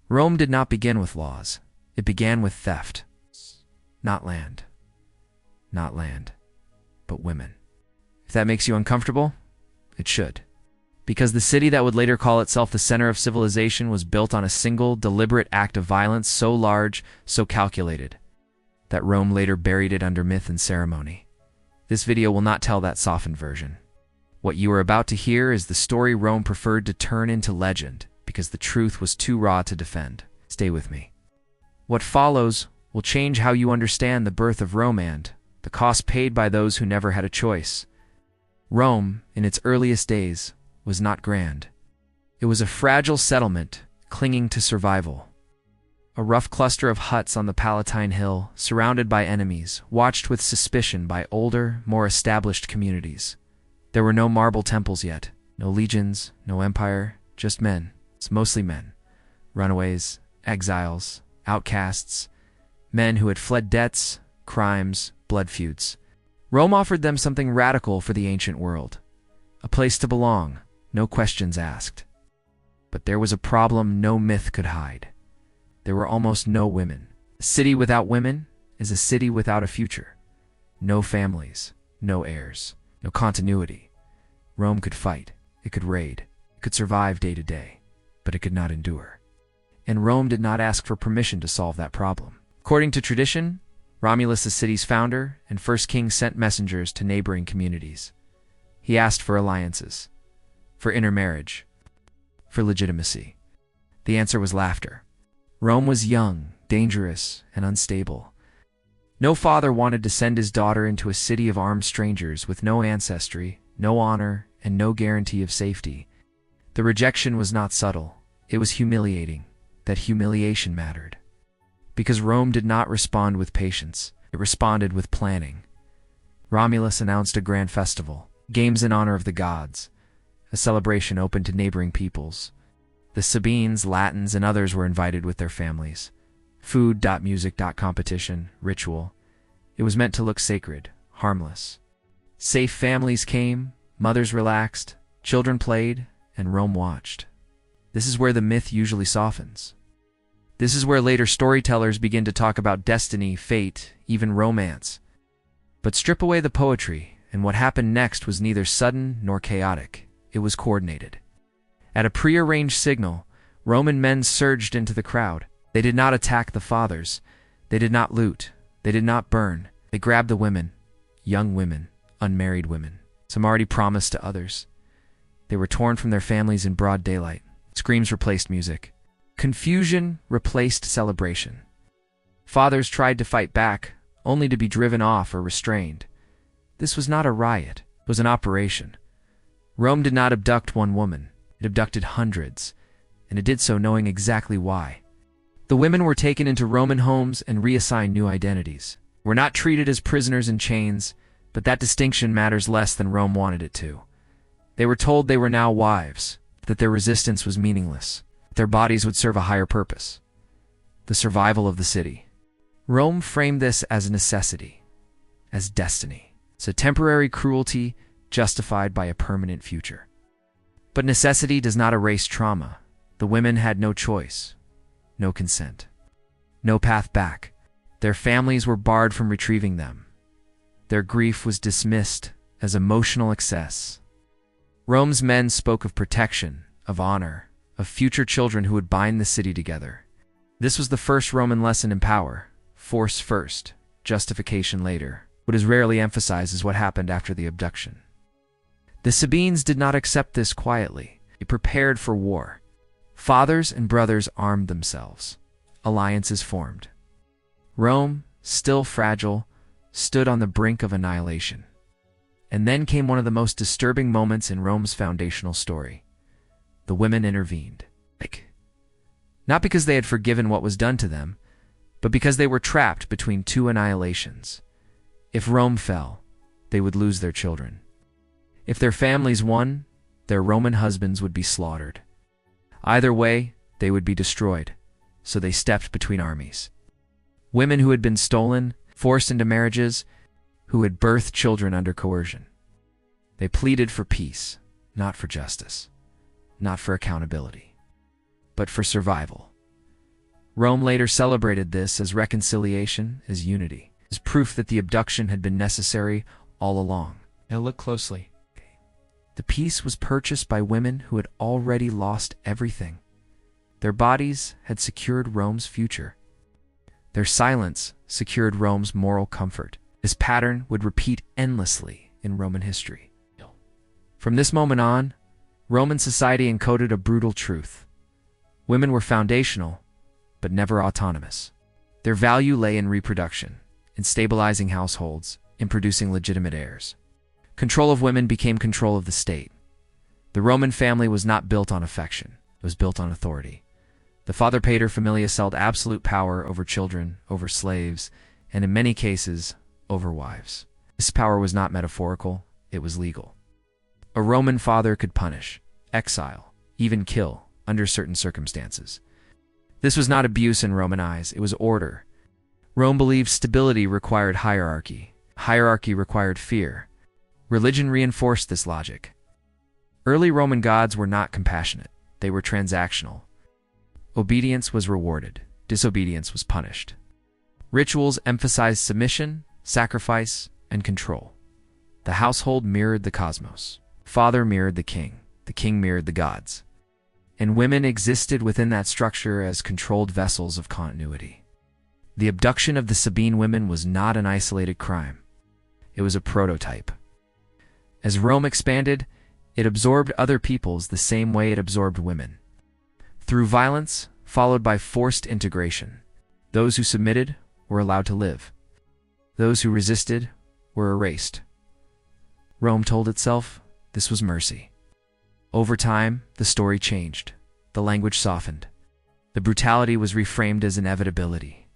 Rome did not begin with laws. It began with theft. Not land. Not land, but women. If that makes you uncomfortable, it should. Because the city that would later call itself the center of civilization was built on a single, deliberate act of violence so large, so calculated, that Rome later buried it under myth and ceremony. This video will not tell that softened version. What you are about to hear is the story Rome preferred to turn into legend because the truth was too raw to defend. Stay with me. What follows will change how you understand the birth of Rome and the cost paid by those who never had a choice. Rome, in its earliest days, was not grand. It was a fragile settlement clinging to survival. A rough cluster of huts on the Palatine Hill, surrounded by enemies, watched with suspicion by older, more established communities. There were no marble temples yet, no legions, no empire, just men. It's mostly men. Runaways, exiles, outcasts, men who had fled debts, crimes, blood feuds. Rome offered them something radical for the ancient world. A place to belong, no questions asked. But there was a problem no myth could hide. There were almost no women. A city without women is a city without a future. No families, no heirs, no continuity. Rome could fight, it could raid, it could survive day to day, but it could not endure. And Rome did not ask for permission to solve that problem. According to tradition, Romulus, the city's founder and first king, sent messengers to neighboring communities. He asked for alliances, for intermarriage, for legitimacy. The answer was laughter. Rome was young, dangerous, and unstable. No father wanted to send his daughter into a city of armed strangers with no ancestry, no honor, and no guarantee of safety. The rejection was not subtle. It was humiliating. That humiliation mattered. Because Rome did not respond with patience, it responded with planning. Romulus announced a grand festival, games in honor of the gods, a celebration open to neighboring peoples. The Sabines, Latins, and others were invited with their families. Food, music, competition, ritual. It was meant to look sacred, harmless. Safe families came, mothers relaxed, children played, and Rome watched. This is where the myth usually softens. This is where later storytellers begin to talk about destiny, fate, even romance. But strip away the poetry, and what happened next was neither sudden nor chaotic. It was coordinated. At a prearranged signal, Roman men surged into the crowd. They did not attack the fathers. They did not loot. They did not burn. They grabbed the women, young women, unmarried women, some already promised to others. They were torn from their families in broad daylight. Screams replaced music. Confusion replaced celebration. Fathers tried to fight back, only to be driven off or restrained. This was not a riot. It was an operation. Rome did not abduct one woman. It abducted hundreds, and it did so knowing exactly why. The women were taken into Roman homes and reassigned new identities. Were not treated as prisoners in chains, but that distinction matters less than Rome wanted it to. They were told they were now wives, that their resistance was meaningless. Their bodies would serve a higher purpose, the survival of the city. Rome framed this as a necessity, as destiny. It's a temporary cruelty justified by a permanent future. But necessity does not erase trauma. The women had no choice, no consent, no path back. Their families were barred from retrieving them. Their grief was dismissed as emotional excess. Rome's men spoke of protection, of honor, of future children who would bind the city together. This was the first Roman lesson in power: force first, justification later. What is rarely emphasized is what happened after the abduction. The Sabines did not accept this quietly. They prepared for war. Fathers and brothers armed themselves. Alliances formed. Rome, still fragile, stood on the brink of annihilation. And then came one of the most disturbing moments in Rome's foundational story. The women intervened. Not because they had forgiven what was done to them, but because they were trapped between two annihilations. If Rome fell, they would lose their children. If their families won, their Roman husbands would be slaughtered. Either way, they would be destroyed, so they stepped between armies. Women who had been stolen, forced into marriages, who had birthed children under coercion. They pleaded for peace, not for justice, not for accountability, but for survival. Rome later celebrated this as reconciliation, as unity, as proof that the abduction had been necessary all along. Now look closely. The peace was purchased by women who had already lost everything. Their bodies had secured Rome's future. Their silence secured Rome's moral comfort. This pattern would repeat endlessly in Roman history. From this moment on, Roman society encoded a brutal truth. Women were foundational, but never autonomous. Their value lay in reproduction, in stabilizing households, in producing legitimate heirs. Control of women became control of the state. The Roman family was not built on affection. It was built on authority. The father pater familias held absolute power over children, over slaves, and in many cases, over wives. This power was not metaphorical, it was legal. A Roman father could punish, exile, even kill, under certain circumstances. This was not abuse in Roman eyes, it was order. Rome believed stability required hierarchy. Hierarchy required fear. Religion reinforced this logic. Early Roman gods were not compassionate, they were transactional. Obedience was rewarded, disobedience was punished. Rituals emphasized submission, sacrifice, and control. The household mirrored the cosmos. Father mirrored the king mirrored the gods. And women existed within that structure as controlled vessels of continuity. The abduction of the Sabine women was not an isolated crime. It was a prototype. As Rome expanded, it absorbed other peoples the same way it absorbed women. Through violence, followed by forced integration, those who submitted were allowed to live. Those who resisted were erased. Rome told itself this was mercy. Over time, the story changed. The language softened. The brutality was reframed as inevitability.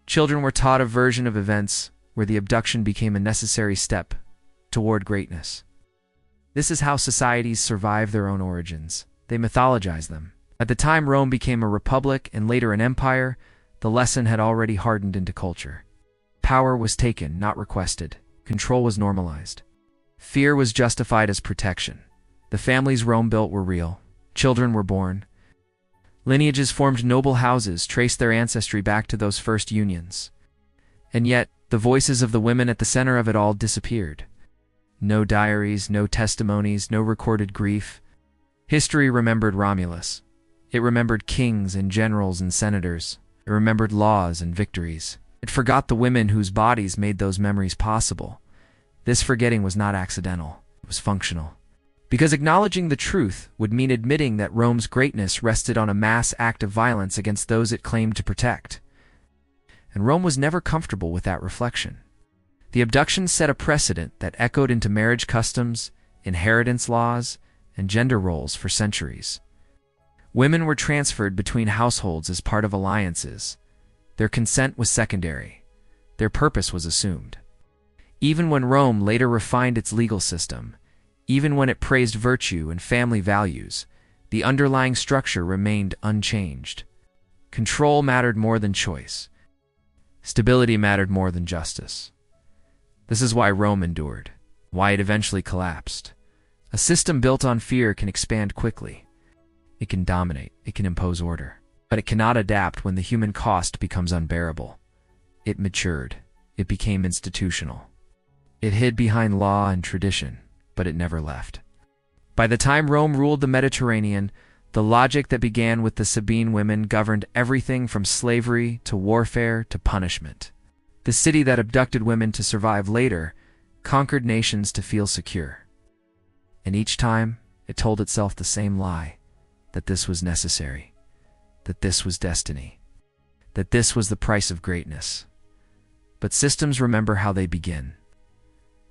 Children were taught a version of events where the abduction became a necessary step toward greatness. This is how societies survive their own origins. They mythologize them. At the time Rome became a republic and later an empire, the lesson had already hardened into culture. Power was taken, not requested. Control was normalized. Fear was justified as protection. The families Rome built were real. Children were born. Lineages formed noble houses, traced their ancestry back to those first unions. And yet, the voices of the women at the center of it all disappeared. No diaries, no testimonies, no recorded grief. History remembered Romulus. It remembered kings and generals and senators. It remembered laws and victories. It forgot the women whose bodies made those memories possible. This forgetting was not accidental. It was functional. Because acknowledging the truth would mean admitting that Rome's greatness rested on a mass act of violence against those it claimed to protect. And Rome was never comfortable with that reflection. The abduction set a precedent that echoed into marriage customs, inheritance laws, and gender roles for centuries. Women were transferred between households as part of alliances. Their consent was secondary. Their purpose was assumed. Even when Rome later refined its legal system, even when it praised virtue and family values, the underlying structure remained unchanged. Control mattered more than choice. Stability mattered more than justice. This is why Rome endured, why it eventually collapsed. A system built on fear can expand quickly. It can dominate, it can impose order, but it cannot adapt when the human cost becomes unbearable. It matured. It became institutional. It hid behind law and tradition, but it never left. By the time Rome ruled the Mediterranean, the logic that began with the Sabine women governed everything from slavery to warfare to punishment. The city that abducted women to survive later conquered nations to feel secure. And each time, it told itself the same lie, that this was necessary, that this was destiny, that this was the price of greatness. But systems remember how they begin.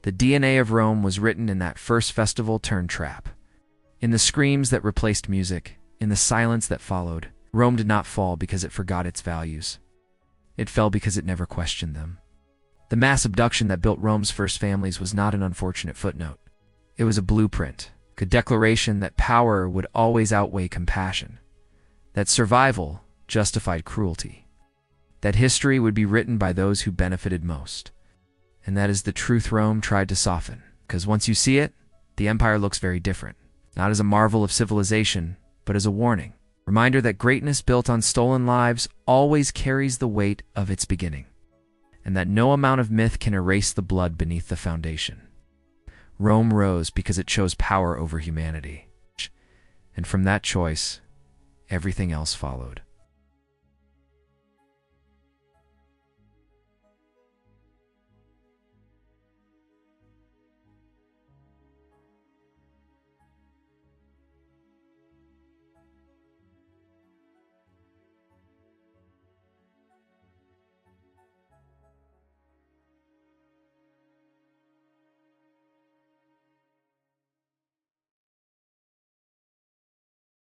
The DNA of Rome was written in that first festival turned trap. In the screams that replaced music, in the silence that followed, Rome did not fall because it forgot its values. It fell because it never questioned them. The mass abduction that built Rome's first families was not an unfortunate footnote. It was a blueprint, a declaration that power would always outweigh compassion, that survival justified cruelty, that history would be written by those who benefited most. And that is the truth Rome tried to soften, because once you see it, the empire looks very different. Not as a marvel of civilization, but as a warning. Reminder that greatness built on stolen lives always carries the weight of its beginning, and that no amount of myth can erase the blood beneath the foundation. Rome rose because it chose power over humanity, and from that choice, everything else followed.